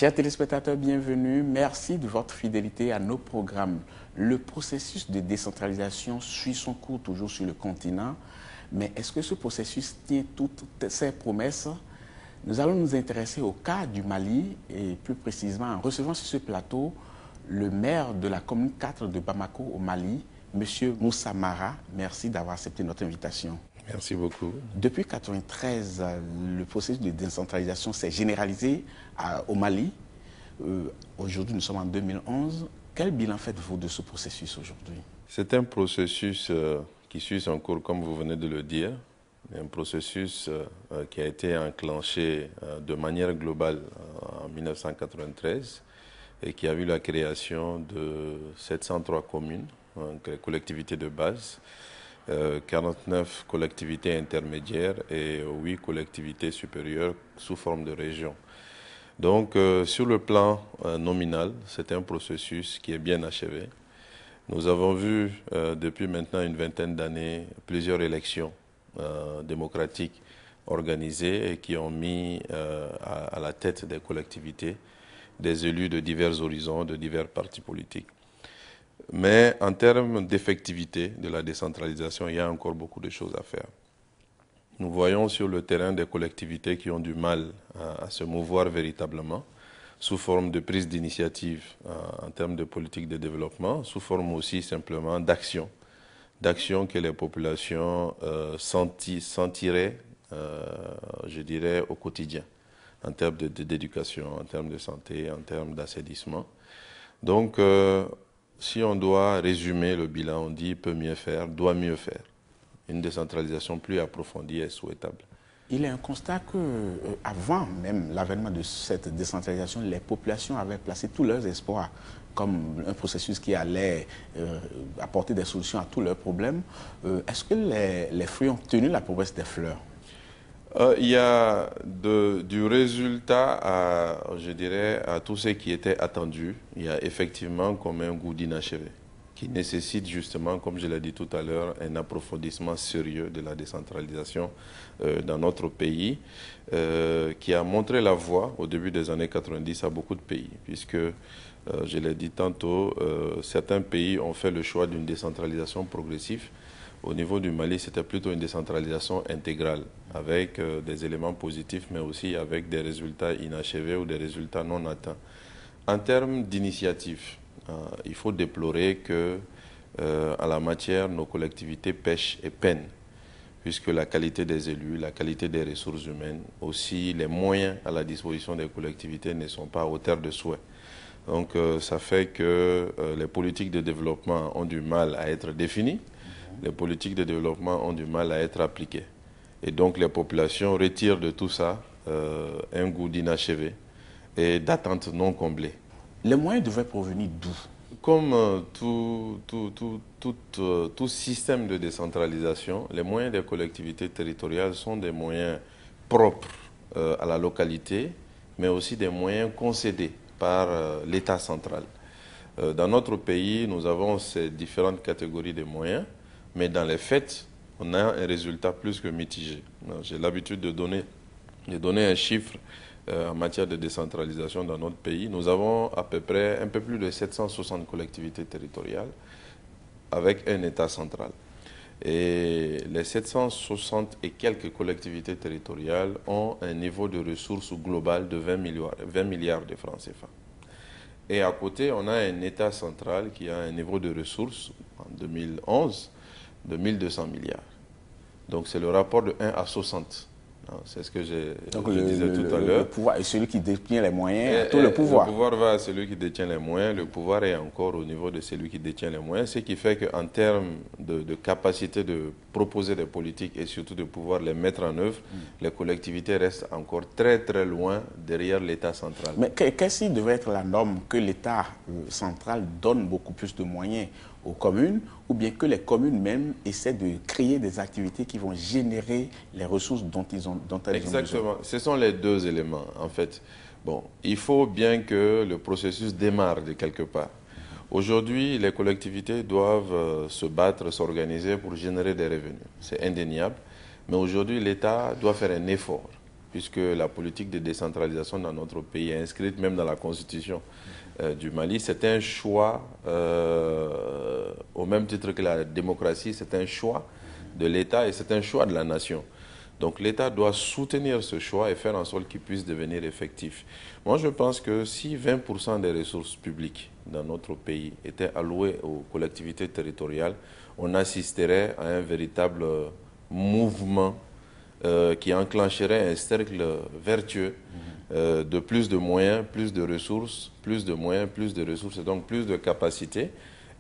Chers téléspectateurs, bienvenue. Merci de votre fidélité à nos programmes. Le processus de décentralisation suit son cours toujours sur le continent. Mais est-ce que ce processus tient toutes ses promesses? Nous allons nous intéresser au cas du Mali et plus précisément en recevant sur ce plateau le maire de la commune 4 de Bamako au Mali, M. Moussa Mara. Merci d'avoir accepté notre invitation. Merci beaucoup. Depuis 1993, le processus de décentralisation s'est généralisé au Mali. Aujourd'hui, nous sommes en 2011. Quel bilan faites-vous de ce processus aujourd'hui? C'est un processus qui suit son cours, comme vous venez de le dire. Un processus qui a été enclenché de manière globale en 1993 et qui a vu la création de 703 communes, les collectivités de base, 49 collectivités intermédiaires et 8 collectivités supérieures sous forme de régions. Donc, sur le plan nominal, c'est un processus qui est bien achevé. Nous avons vu depuis maintenant une vingtaine d'années plusieurs élections démocratiques organisées et qui ont mis à la tête des collectivités des élus de divers horizons, de divers partis politiques. Mais en termes d'effectivité de la décentralisation, il y a encore beaucoup de choses à faire. Nous voyons sur le terrain des collectivités qui ont du mal à se mouvoir véritablement, sous forme de prise d'initiative en termes de politique de développement, sous forme aussi simplement d'action que les populations sentiraient, je dirais, au quotidien, en termes d'éducation, en termes de santé, en termes d'assainissement. Donc, si on doit résumer le bilan, on dit peut mieux faire, doit mieux faire. Une décentralisation plus approfondie est souhaitable. Il est un constat que, avant même l'avènement de cette décentralisation, les populations avaient placé tous leurs espoirs comme un processus qui allait apporter des solutions à tous leurs problèmes. Est-ce que les fruits ont tenu la promesse des fleurs? Il y a du résultat, je dirais, à tout ce qui était attendu. Il y a effectivement comme un goût d'inachevé qui nécessite justement, comme je l'ai dit tout à l'heure, un approfondissement sérieux de la décentralisation dans notre pays, qui a montré la voie au début des années 90 à beaucoup de pays, puisque, je l'ai dit tantôt, certains pays ont fait le choix d'une décentralisation progressive. Au niveau du Mali, c'était plutôt une décentralisation intégrale, avec des éléments positifs, mais aussi avec des résultats inachevés ou des résultats non atteints. En termes d'initiative, il faut déplorer que, en la matière, nos collectivités pêchent et peinent, puisque la qualité des élus, la qualité des ressources humaines, aussi les moyens à la disposition des collectivités ne sont pas à hauteur de souhait. Donc, ça fait que les politiques de développement ont du mal à être définies. Les politiques de développement ont du mal à être appliquées. Et donc les populations retirent de tout ça un goût d'inachevé et d'attentes non comblées. Les moyens devaient provenir d'où? Comme tout système de décentralisation, les moyens des collectivités territoriales sont des moyens propres à la localité, mais aussi des moyens concédés par l'État central. Dans notre pays, nous avons ces différentes catégories de moyens, mais dans les faits, on a un résultat plus que mitigé. J'ai l'habitude de donner un chiffre en matière de décentralisation dans notre pays. Nous avons à peu près un peu plus de 760 collectivités territoriales avec un État central. Et les 760 et quelques collectivités territoriales ont un niveau de ressources global de 20 milliards de francs CFA. Et à côté, on a un État central qui a un niveau de ressources, en 2011, de 1200 milliards. Donc c'est le rapport de 1 à 60. C'est ce que je disais tout à l'heure. Le pouvoir est celui qui détient les moyens, tout le pouvoir. Le pouvoir va à celui qui détient les moyens, le pouvoir est encore au niveau de celui qui détient les moyens, ce qui fait qu'en termes de capacité de proposer des politiques et surtout de pouvoir les mettre en œuvre, les collectivités restent encore très très loin derrière l'État central. Mais qu'est-ce qui devrait être la norme? Que l'État central donne beaucoup plus de moyens aux communes, ou bien que les communes même essaient de créer des activités qui vont générer les ressources dont elles ont besoin? Exactement. Ce sont les deux éléments, en fait. Bon, il faut bien que le processus démarre de quelque part. Aujourd'hui, les collectivités doivent se battre, s'organiser pour générer des revenus. C'est indéniable. Mais aujourd'hui, l'État doit faire un effort puisque la politique de décentralisation dans notre pays est inscrite même dans la constitution du Mali. C'est un choix, au même titre que la démocratie, c'est un choix de l'État et c'est un choix de la nation. Donc l'État doit soutenir ce choix et faire en sorte qu'il puisse devenir effectif. Moi, je pense que si 20% des ressources publiques dans notre pays étaient allouées aux collectivités territoriales, on assisterait à un véritable mouvement qui enclencherait un cercle vertueux de plus de moyens, plus de ressources, plus de moyens, plus de ressources, et donc plus de capacités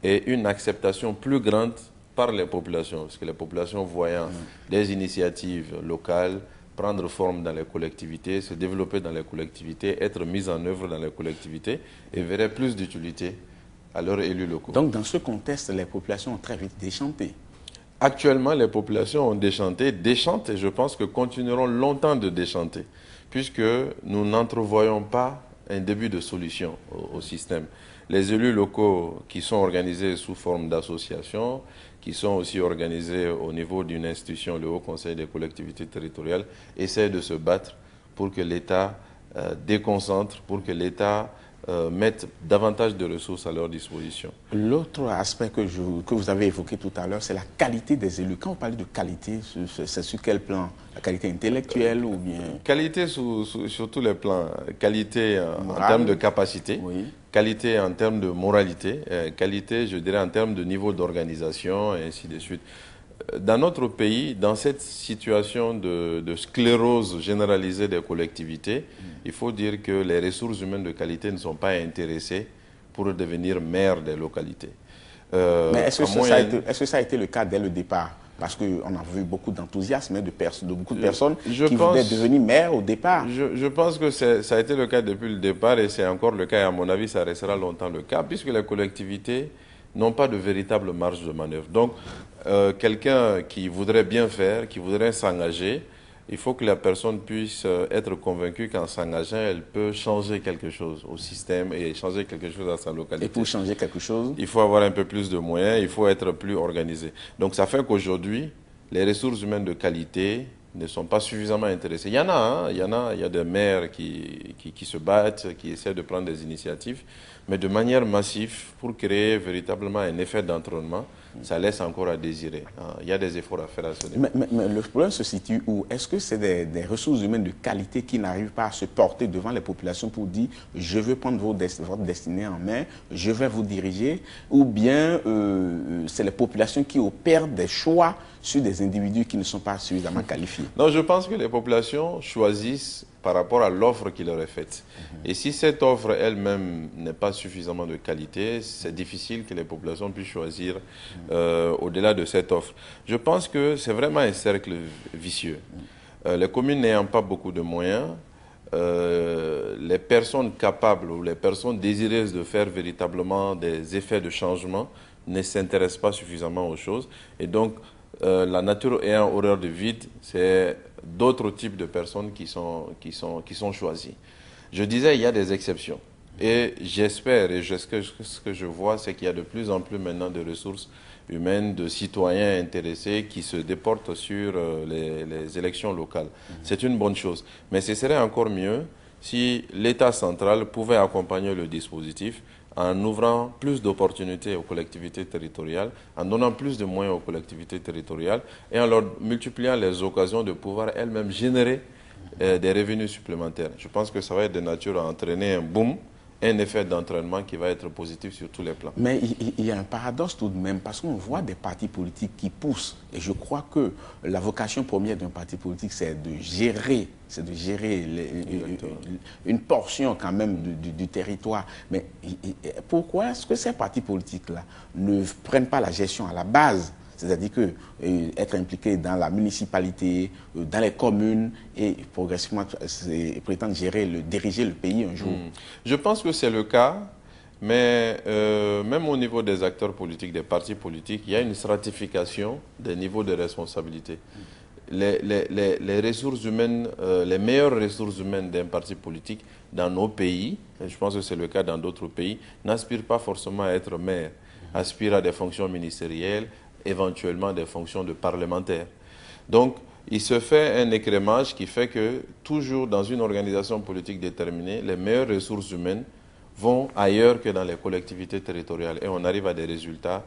et une acceptation plus grande par les populations, parce que les populations voyant des initiatives locales prendre forme dans les collectivités, se développer dans les collectivités, être mises en œuvre dans les collectivités et verraient plus d'utilité à leurs élus locaux. Donc dans ce contexte, les populations ont très vite déchanté. Actuellement, les populations ont déchanté, déchantent et je pense que continueront longtemps de déchanter, puisque nous n'entrevoyons pas un début de solution au système. Les élus locaux qui sont organisés sous forme d'associations, qui sont aussi organisés au niveau d'une institution, le Haut Conseil des collectivités territoriales, essaient de se battre pour que l'État déconcentre, pour que l'État mette davantage de ressources à leur disposition. L'autre aspect que vous avez évoqué tout à l'heure, c'est la qualité des élus. Quand vous parlez de qualité, c'est sur quel plan? La qualité intellectuelle ou bien... Qualité sur tous les plans. Qualité en termes de capacité, oui. Qualité en termes de moralité, qualité, je dirais, en termes de niveau d'organisation, et ainsi de suite. Dans notre pays, dans cette situation de sclérose généralisée des collectivités, il faut dire que les ressources humaines de qualité ne sont pas intéressées pour devenir maire des localités. Mais est-ce que ça a été le cas dès le départ? Parce qu'on a vu beaucoup d'enthousiasme de beaucoup de personnes qui voulaient devenir maire au départ. Je pense que ça a été le cas depuis le départ et c'est encore le cas et à mon avis ça restera longtemps le cas puisque les collectivités n'ont pas de véritable marge de manœuvre. Donc quelqu'un qui voudrait bien faire, qui voudrait s'engager, il faut que la personne puisse être convaincue qu'en s'engageant, elle peut changer quelque chose au système et changer quelque chose à sa localité. Et pour changer quelque chose, il faut avoir un peu plus de moyens, il faut être plus organisé. Donc ça fait qu'aujourd'hui, les ressources humaines de qualité ne sont pas suffisamment intéressées. Il y en a, hein, il y a des maires qui se battent, qui essaient de prendre des initiatives, mais de manière massive pour créer véritablement un effet d'entraînement. Ça laisse encore à désirer. Il y a des efforts à faire à ce niveau. Mais le problème se situe où? Est-ce que c'est des ressources humaines de qualité qui n'arrivent pas à se porter devant les populations pour dire « je veux prendre votre destinée en main, je vais vous diriger » ou bien c'est les populations qui opèrent des choix sur des individus qui ne sont pas suffisamment qualifiés? Non, je pense que les populations choisissent par rapport à l'offre qui leur est faite. Et si cette offre elle-même n'est pas suffisamment de qualité, c'est difficile que les populations puissent choisir au-delà de cette offre. Je pense que c'est vraiment un cercle vicieux. Les communes n'ayant pas beaucoup de moyens, les personnes capables ou les personnes désireuses de faire véritablement des effets de changement ne s'intéressent pas suffisamment aux choses. Et donc, la nature ayant horreur du vide, c'est d'autres types de personnes qui sont choisies. Je disais, il y a des exceptions. Et j'espère, et ce que je vois, c'est qu'il y a de plus en plus maintenant de ressources humaines, de citoyens intéressés qui se déportent sur les élections locales. C'est une bonne chose. Mais ce serait encore mieux si l'État central pouvait accompagner le dispositif en ouvrant plus d'opportunités aux collectivités territoriales, en donnant plus de moyens aux collectivités territoriales et en leur multipliant les occasions de pouvoir elles-mêmes générer des revenus supplémentaires. Je pense que ça va être de nature à entraîner un boom, un effet d'entraînement qui va être positif sur tous les plans. Mais il y a un paradoxe tout de même, parce qu'on voit des partis politiques qui poussent. Et je crois que la vocation première d'un parti politique, c'est de gérer une portion quand même du territoire. Mais pourquoi est-ce que ces partis politiques-là ne prennent pas la gestion à la base? C'est-à-dire que être impliqué dans la municipalité, dans les communes et progressivement prétendre diriger le pays un jour. Je pense que c'est le cas, mais même au niveau des acteurs politiques, des partis politiques, il y a une stratification des niveaux de responsabilité. Les ressources humaines, les meilleures ressources humaines d'un parti politique dans nos pays, et je pense que c'est le cas dans d'autres pays, n'aspirent pas forcément à être maire, aspirent à des fonctions ministérielles, éventuellement des fonctions de parlementaires. Donc, il se fait un écrémage qui fait que toujours dans une organisation politique déterminée, les meilleures ressources humaines vont ailleurs que dans les collectivités territoriales. Et on arrive à des résultats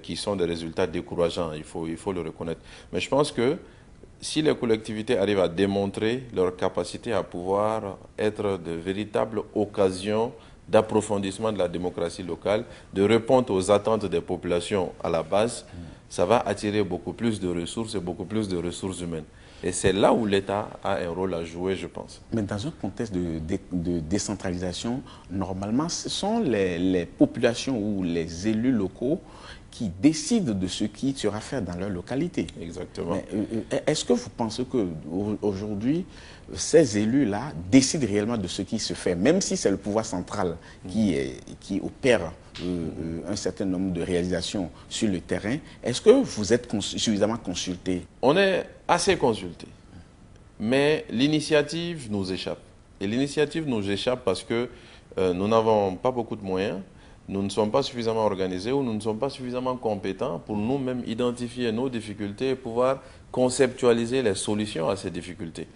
qui sont des résultats décourageants, il faut le reconnaître. Mais je pense que si les collectivités arrivent à démontrer leur capacité à pouvoir être de véritables occasions d'approfondissement de la démocratie locale, de répondre aux attentes des populations à la base, ça va attirer beaucoup plus de ressources et beaucoup plus de ressources humaines. Et c'est là où l'État a un rôle à jouer, je pense. Mais dans un contexte de décentralisation, normalement, ce sont les populations ou les élus locaux qui décident de ce qui sera fait dans leur localité. Exactement. Est-ce que vous pensez qu'aujourd'hui, ces élus-là décident réellement de ce qui se fait, même si c'est le pouvoir central qui opère un certain nombre de réalisations sur le terrain? Est-ce que vous êtes suffisamment consulté? On est assez consulté, mais l'initiative nous échappe. Et l'initiative nous échappe parce que nous n'avons pas beaucoup de moyens, nous ne sommes pas suffisamment organisés ou nous ne sommes pas suffisamment compétents pour nous-mêmes identifier nos difficultés et pouvoir conceptualiser les solutions à ces difficultés.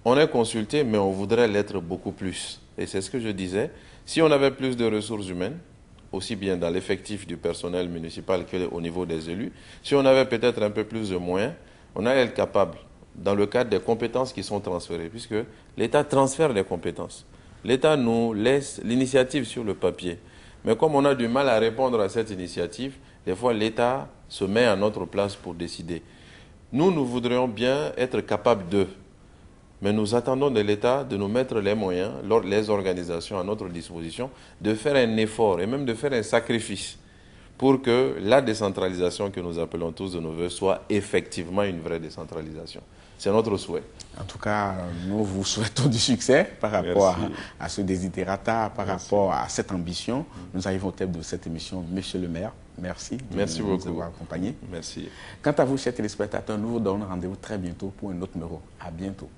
On est consulté, mais on voudrait l'être beaucoup plus. Et c'est ce que je disais. Si on avait plus de ressources humaines, aussi bien dans l'effectif du personnel municipal qu'au niveau des élus, si on avait peut-être un peu plus de moyens, on allait être capable, dans le cadre des compétences qui sont transférées, puisque l'État transfère les compétences. L'État nous laisse l'initiative sur le papier. Mais comme on a du mal à répondre à cette initiative, des fois l'État se met à notre place pour décider. Nous voudrions bien être capables d'eux. Mais nous attendons de l'État de nous mettre les moyens, les organisations à notre disposition, de faire un effort et même de faire un sacrifice pour que la décentralisation que nous appelons tous de nos voeux soit effectivement une vraie décentralisation. C'est notre souhait. En tout cas, nous vous souhaitons du succès par rapport à ce desiderata, par rapport à cette ambition. Nous arrivons au terme de cette émission. Monsieur le maire, merci de nous avoir accompagnés. Merci. Quant à vous, chers téléspectateurs, nous vous donnons rendez-vous très bientôt pour un autre numéro. À bientôt.